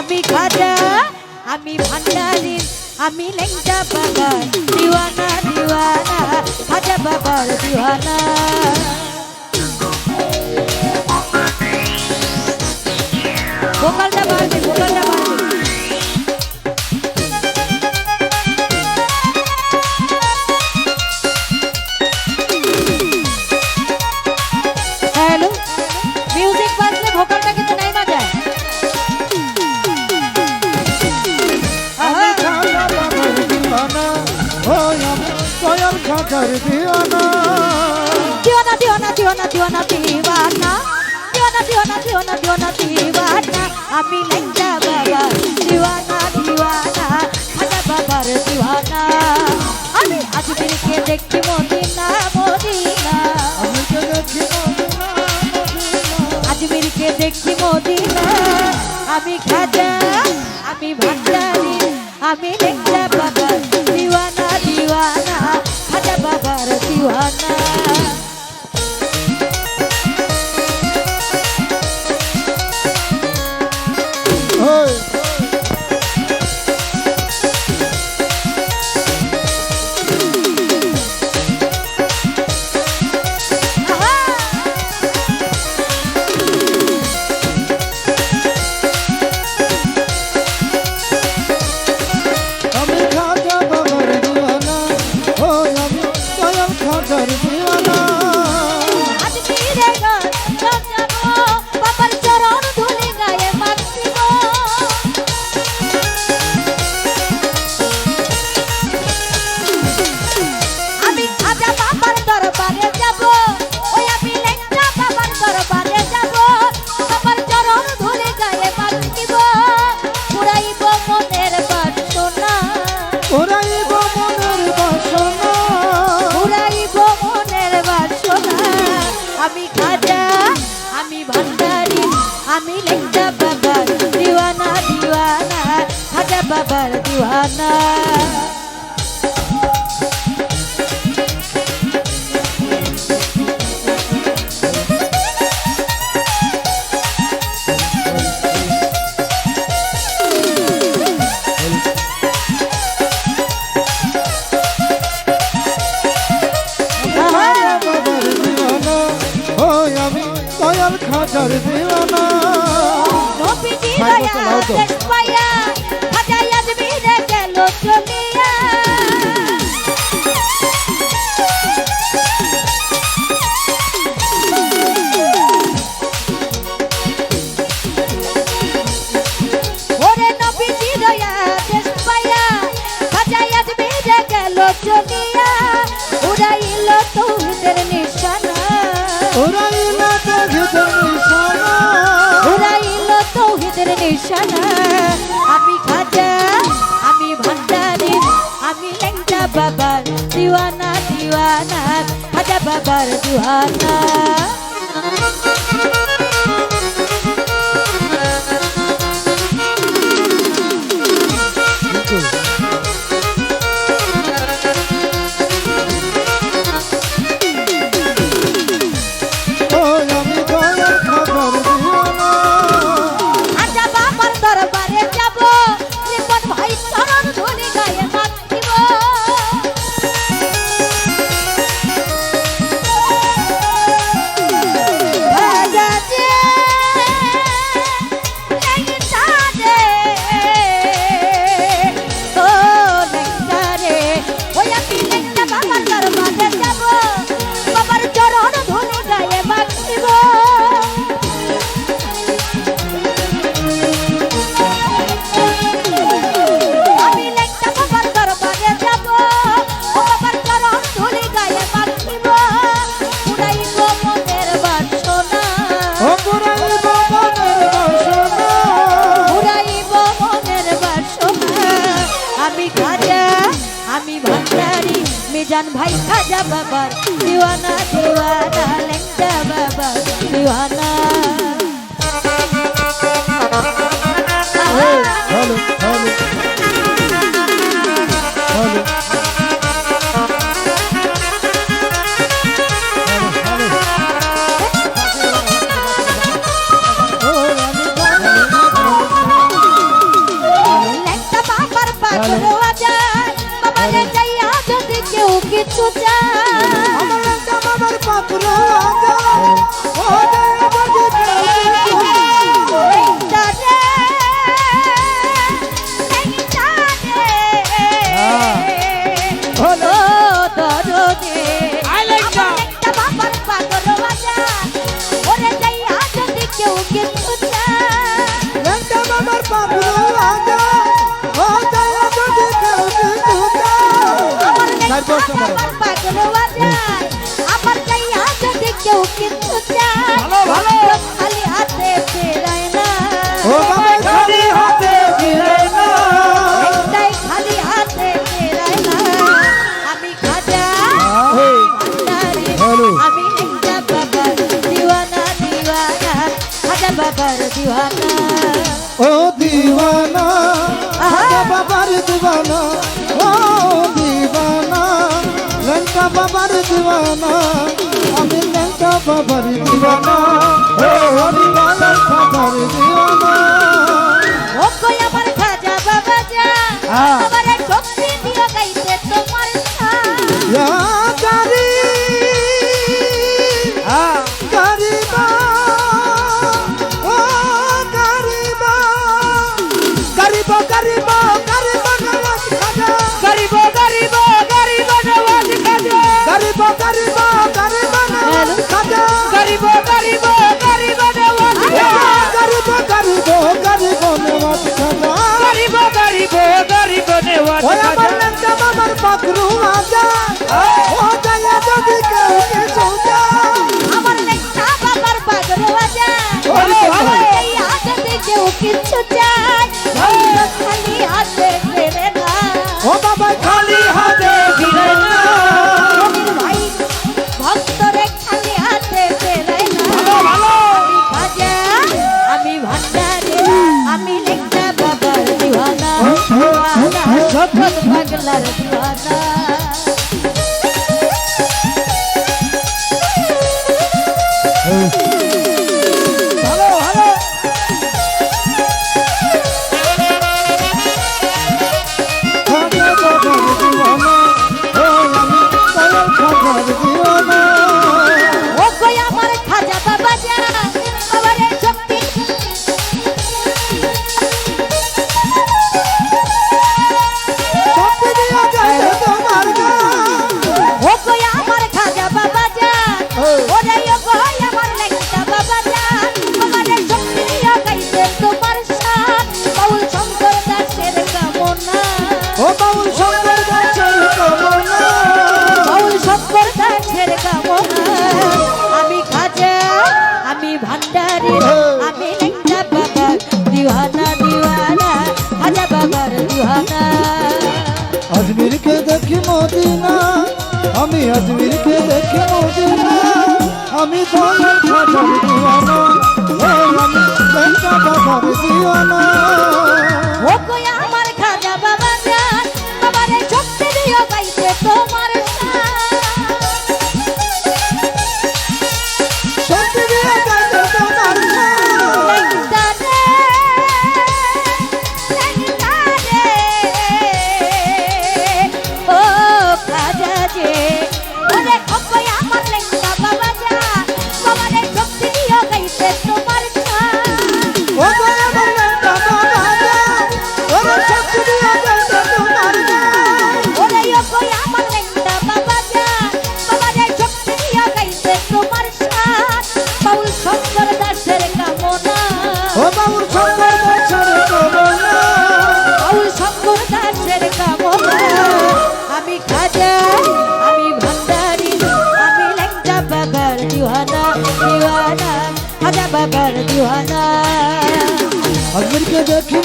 আমি খাজা আমি ভান্ডারি আমি লেংটা বাবার দিওয়ানা দিওয়ানা খাজা বাবার দিওয়ানা ভোকালটা বাড়বে ভোকালটা বাড়বে হ্যালো মিউজিক বাজলে ভোকালটা কিন্তু নাই বাজায় দিওয়ানা দিওয়ানা দিওয়ানা দিওয়ানা দিওয়ানা দিওয়ানা দিওয়ানা দিওয়ানা দিওয়ানা দিওয়ানা আমি লেংটা বাবা দিওয়ানা দিওয়ানা খাজা বাবার দিওয়ানা আমি আজমিরকে দেখি মদিনা মদিনা আজমিরকে দেখি মদিনা আমি খাজা আমি ভান্ডারি আমি লেংটা বাবার দিওয়ানা দিওয়ানা খাজা বাবার দিওয়ানা আমি খাজা আমি ভান্ডারি আমি লেংটা বাবার দিওয়ানা দিওয়ানা খাজা বাবার দিওয়ানা খাজার দিওয়ানা নবীজি দয়া দেশ পায়া খাজা আজমিরে গেল চলিয়া ওরে নবীজি দয়া দেশ পায়া খাজা আজমিরে গেল চলিয়া উড়াইল তৌহিদের নিশানা উড়াইল তৌহিদের নিশানা আমি খাজা আমি ভান্ডারি আমি লেংটা বাবার দিওয়ানা দিওয়ানা খাজা বাবার দিওয়ানা মিজান ভাই খাজা বাবার দিওয়ানা দিওয়ানা লেংটা বাবার দিওয়ানা হ্যালো হ্যালো হ্যালো পাকড়ো আজা ও দয়া যদি কেউ হলো দরদে আমার একটা বাবার পাগল বাজা ওরে যাইয়া যদি কেউ কিছু চায় লেঙ্গা বাবার পাকড়ো আজা ও দয়া যদি কেউ কিছু আমার চায় একটা বাবার পাগল বাজা আমার যাইয়া যদি কেউ কিছু চায় ভালো। খালি হাতে ফেরায় না ও বাবা খালি হাতে ফিরে না একটাই খালি হাতে ফেরায় না আমি খাজা ভান্ডারি হ্যালো। আমি একটা বাবার দিওয়ানা দিওয়ানা খাজা বাবার দিওয়ানা ও দিওয়ানা আজা বাবার দিওয়ানা ও দিওয়ানা লেঙ্গা বাবার দিওয়ানা আমি লেঙ্গা বাবার দিওয়ানা ও দিওয়ানা বাবার দিওয়ানা ও কই আমার খাজা বাবা যা হ্যাঁ। আমারে শক্তি দিও গাইতে তোমার সাথ ইয়া গারি গারিবা ও গারিবা গারিবা গারিবা গারিবা নওয়াজ খাজা গরিব গরিব গরিব নওয়াজ খাজা গারিবা গারিবা গারিবা নওয়াজ খাজা গরিব গরিব গরিব নওয়াজ গারিবা গারিবা গারিবা নওয়াজ খাজা গরিব গরিব গরিব নওয়াজ ওই খাজা আমার লেঙ্গা বাবার পাকড়ু আজা ও দয়া যদি কেউ কিছু চায় আমার লেখা বাবার পাগল বাজা ভালো, ভালো। এই হাতে কেউ কিছু চায় ভালো খালি হাতে ফেরে না ও বাবা খালি হাতে ফিরে না রবির ভাই ভক্তরে খালি হাতে ফেরে না ভালো। আমি খাজা আমি ভান্ডারি আমি লেখা বাবার দিওয়ানা সকল পাগলার দিওয়ানা ভালো ভালো খাজা বাবার দিওয়ানা ও আমি দয়াল খাজার দিওয়ানা ও কই আমার খাজা বাবা যা আমারে শক্তি সত্যি দিয়া যায় তোমার গান ও কই আমার খাজা বাবা যা ওরে ও কই আমার লেখা বাবা যা আমারে শক্তি দিয়া গাইতে তোমার সাথ বাউল শঙ্কর দাসের কামনা ও বাউল শঙ্কর দাসের কামনা বাউল শঙ্কর দাসের কামনা আমি খাজা আমি ভান্ডারি আমি লেখা বাবার দিওয়ানা দিওয়ানা খাজা বাবার দিওয়ানা আজমিরকে দেখি মদিনা আমি আজমিরকে দেখি মদিনা আমি দয়াল খাজার দিওয়ানা ও আমি লেঙ্গা বাবার দিওয়ানা ও কই আমার খাজা বাবা জান আমারে শক্তি দিও গাইতে তোমার সত্যি দিয়া যায় তোমার গান ও খাজা যে ওরে ও কই আমার লেখা বাবা জান আমারে শক্তি দিও গাইতে তোমার ও দয়া বললেন বাবা ওরে সত্যি দিয়া যায় তোমার গান ওরে ও কই আমার লেখা বাবা জান আমারে শক্তি দিও গাইতে তোমার সাথ বাউল শঙ্কর দাসের কামনা ও বাউল শঙ্কর দাসের কামনা বাউল শঙ্কর দাসের কামনা আমি খাজা আমি ভান্ডারি আমি লেঙ্গা বাবার দিওয়ানা দিওয়ানা খাজা বাবার দিওয়ানা আজমিরকে দেখি